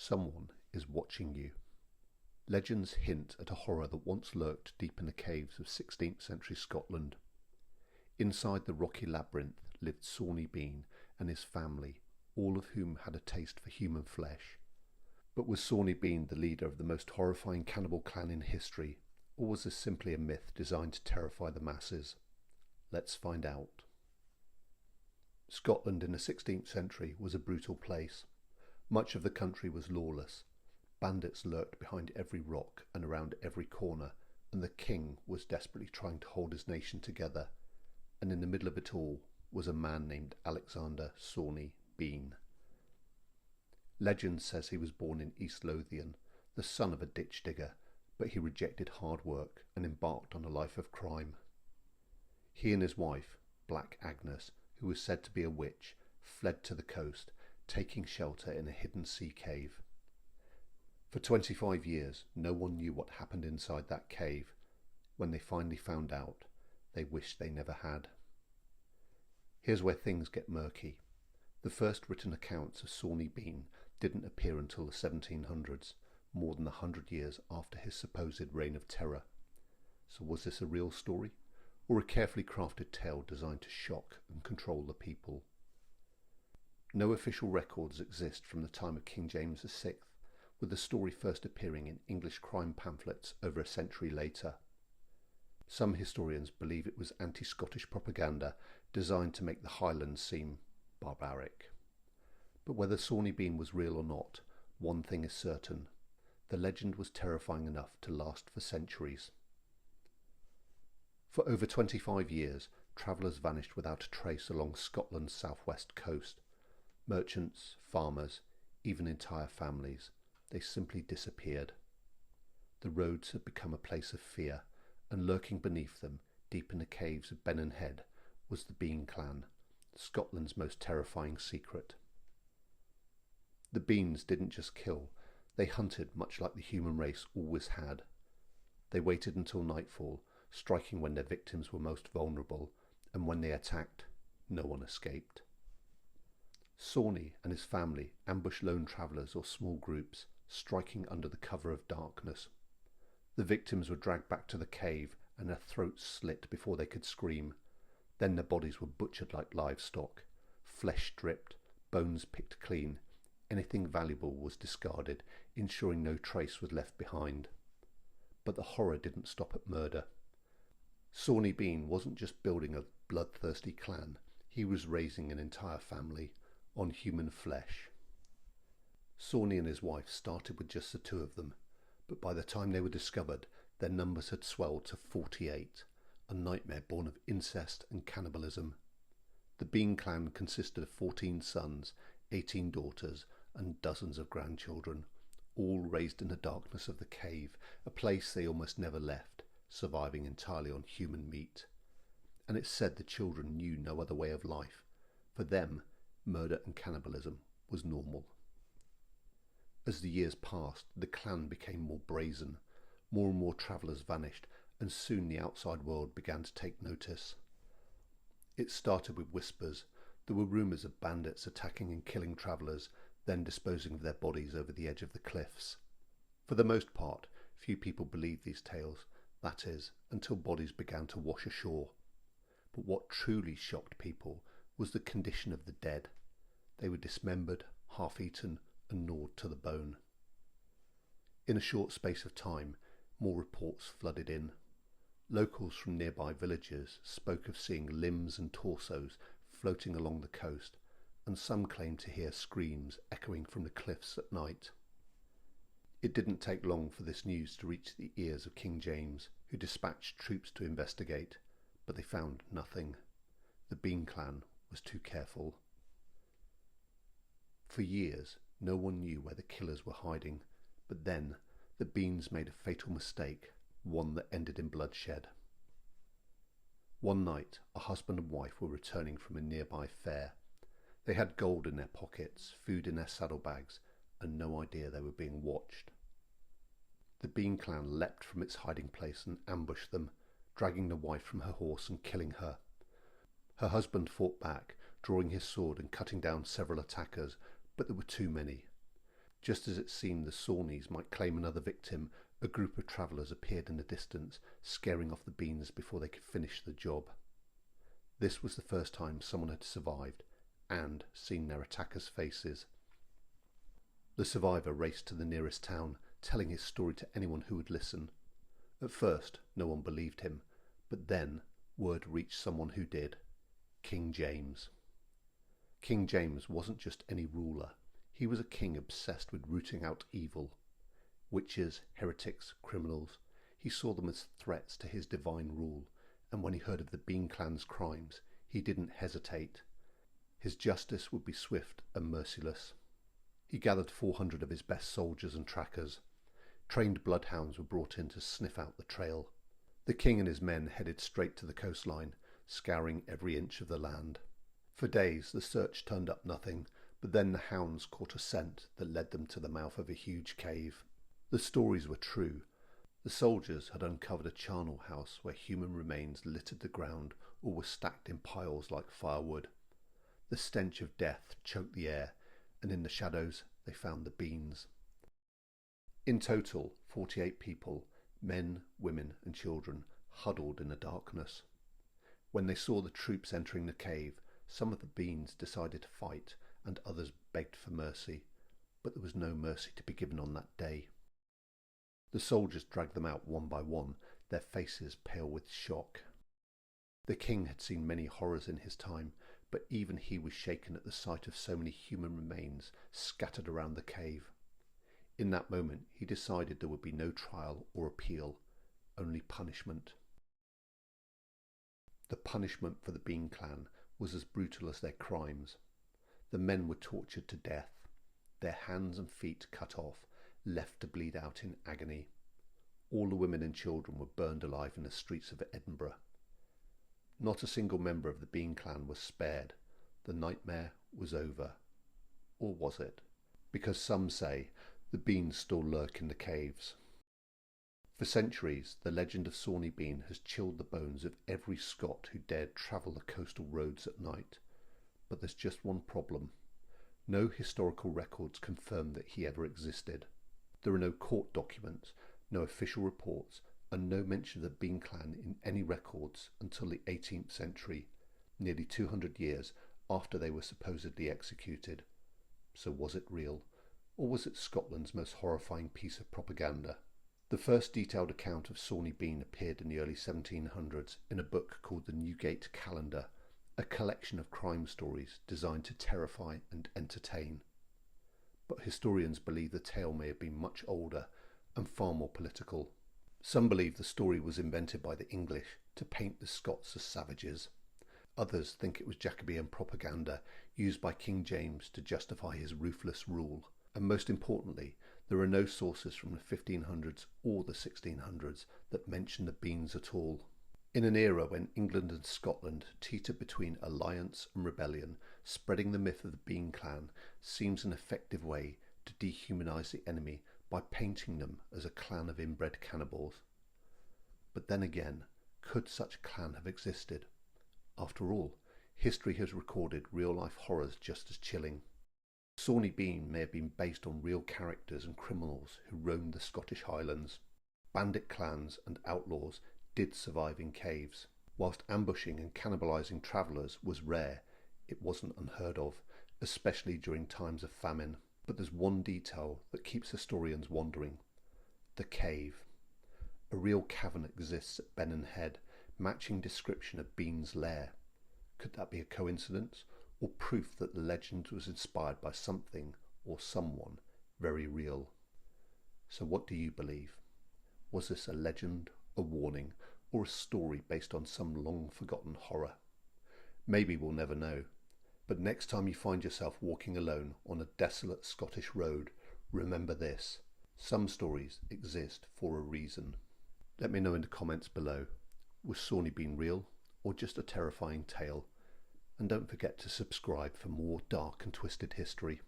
Someone is watching you. Legends hint at a horror that once lurked deep in the caves of 16th century Scotland. Inside the rocky labyrinth lived Sawney Bean and his family, all of whom had a taste for human flesh. But was Sawney Bean the leader of the most horrifying cannibal clan in history, or was this simply a myth designed to terrify the masses? Let's find out. Scotland in the 16th century was a brutal place. Much of the country was lawless. Bandits lurked behind every rock and around every corner, and the king was desperately trying to hold his nation together. And in the middle of it all was a man named Alexander Sawney Bean. Legend says he was born in East Lothian, the son of a ditch digger, but he rejected hard work and embarked on a life of crime. He and his wife, Black Agnes, who was said to be a witch, fled to the coast, taking shelter in a hidden sea cave. For 25 years, no one knew what happened inside that cave. When they finally found out, they wished they never had. Here's where things get murky. The first written accounts of Sawney Bean didn't appear until the 1700s, more than 100 years after his supposed reign of terror. So was this a real story, or a carefully crafted tale designed to shock and control the people? No official records exist from the time of King James VI, with the story first appearing in English crime pamphlets over a century later. Some historians believe it was anti-Scottish propaganda designed to make the Highlands seem barbaric. But whether Sawney Bean was real or not, one thing is certain: the legend was terrifying enough to last for centuries. For over 25 years, travellers vanished without a trace along Scotland's southwest coast. Merchants, farmers, even entire families, they simply disappeared. The roads had become a place of fear, and lurking beneath them, deep in the caves of Bennon Head, was the Bean clan, Scotland's most terrifying secret. The Beans didn't just kill, they hunted much like the human race always had. They waited until nightfall, striking when their victims were most vulnerable, and when they attacked, no one escaped. Sawney and his family ambushed lone travellers or small groups, striking under the cover of darkness. The victims were dragged back to the cave and their throats slit before they could scream. Then their bodies were butchered like livestock, flesh stripped, bones picked clean. Anything valuable was discarded, ensuring no trace was left behind. But the horror didn't stop at murder. Sawney Bean wasn't just building a bloodthirsty clan, he was raising an entire family on human flesh. Sawney and his wife started with just the two of them, but by the time they were discovered, their numbers had swelled to 48, a nightmare born of incest and cannibalism. The Bean clan consisted of 14 sons, 18 daughters, and dozens of grandchildren, all raised in the darkness of the cave, a place they almost never left, surviving entirely on human meat. And it's said the children knew no other way of life. For them, murder and cannibalism was normal. As the years passed, the clan became more brazen. More and more travellers vanished, and soon the outside world began to take notice. It started with whispers. There were rumours of bandits attacking and killing travellers, then disposing of their bodies over the edge of the cliffs. For the most part, few people believed these tales, that is, until bodies began to wash ashore. But what truly shocked people was the condition of the dead. They were dismembered, half-eaten, and gnawed to the bone. In a short space of time, more reports flooded in. Locals from nearby villages spoke of seeing limbs and torsos floating along the coast, and some claimed to hear screams echoing from the cliffs at night. It didn't take long for this news to reach the ears of King James, who dispatched troops to investigate, but they found nothing. The Bean clan was too careful. For years, no one knew where the killers were hiding, but then the Beans made a fatal mistake, one that ended in bloodshed. One night, a husband and wife were returning from a nearby fair. They had gold in their pockets, food in their saddlebags, and no idea they were being watched. The Bean clan leapt from its hiding place and ambushed them, dragging the wife from her horse and killing her. Her husband fought back, drawing his sword and cutting down several attackers, but there were too many. Just as it seemed the Sawneys might claim another victim, a group of travellers appeared in the distance, scaring off the beans before they could finish the job. This was the first time someone had survived and seen their attackers' faces. The survivor raced to the nearest town, telling his story to anyone who would listen. At first, no one believed him, but then word reached someone who did: King James. King James wasn't just any ruler. He was a king obsessed with rooting out evil. Witches, heretics, criminals. He saw them as threats to his divine rule, and when he heard of the Bean clan's crimes, he didn't hesitate. His justice would be swift and merciless. He gathered 400 of his best soldiers and trackers. Trained bloodhounds were brought in to sniff out the trail. The king and his men headed straight to the coastline, scouring every inch of the land. For days the search turned up nothing, but then the hounds caught a scent that led them to the mouth of a huge cave. The stories were true. The soldiers had uncovered a charnel house where human remains littered the ground or were stacked in piles like firewood. The stench of death choked the air, and in the shadows they found the beans. In total, 48 people, men, women and children, huddled in the darkness. When they saw the troops entering the cave, some of the beans decided to fight and others begged for mercy, but there was no mercy to be given on that day. The soldiers dragged them out one by one, their faces pale with shock. The king had seen many horrors in his time, but even he was shaken at the sight of so many human remains scattered around the cave. In that moment he decided there would be no trial or appeal, only punishment. The punishment for the Bean clan was as brutal as their crimes. The men were tortured to death, their hands and feet cut off, left to bleed out in agony. All the women and children were burned alive in the streets of Edinburgh. Not a single member of the Bean clan was spared. The nightmare was over. Or was it? Because some say the Beans still lurk in the caves. For centuries, the legend of Sawney Bean has chilled the bones of every Scot who dared travel the coastal roads at night. But there's just one problem. No historical records confirm that he ever existed. There are no court documents, no official reports, and no mention of the Bean clan in any records until the 18th century, nearly 200 years after they were supposedly executed. So was it real, or was it Scotland's most horrifying piece of propaganda? The first detailed account of Sawney Bean appeared in the early 1700s in a book called the Newgate Calendar, a collection of crime stories designed to terrify and entertain. But historians believe the tale may have been much older and far more political. Some believe the story was invented by the English to paint the Scots as savages. Others think it was Jacobean propaganda used by King James to justify his ruthless rule. And most importantly, there are no sources from the 1500s or the 1600s that mention the Beans at all. In an era when England and Scotland teetered between alliance and rebellion, spreading the myth of the Bean clan seems an effective way to dehumanise the enemy by painting them as a clan of inbred cannibals. But then again, could such a clan have existed? After all, history has recorded real-life horrors just as chilling. Sawney Bean may have been based on real characters and criminals who roamed the Scottish Highlands. Bandit clans and outlaws did survive in caves. Whilst ambushing and cannibalising travellers was rare, it wasn't unheard of, especially during times of famine. But there's one detail that keeps historians wondering: the cave. A real cavern exists at Bennon Head, matching description of Bean's lair. Could that be a coincidence, or proof that the legend was inspired by something or someone very real? So what do you believe? Was this a legend, a warning, or a story based on some long-forgotten horror? Maybe we'll never know. But next time you find yourself walking alone on a desolate Scottish road, remember this: some stories exist for a reason. Let me know in the comments below. Was Sawney Bean real, or just a terrifying tale? And don't forget to subscribe for more dark and twisted history.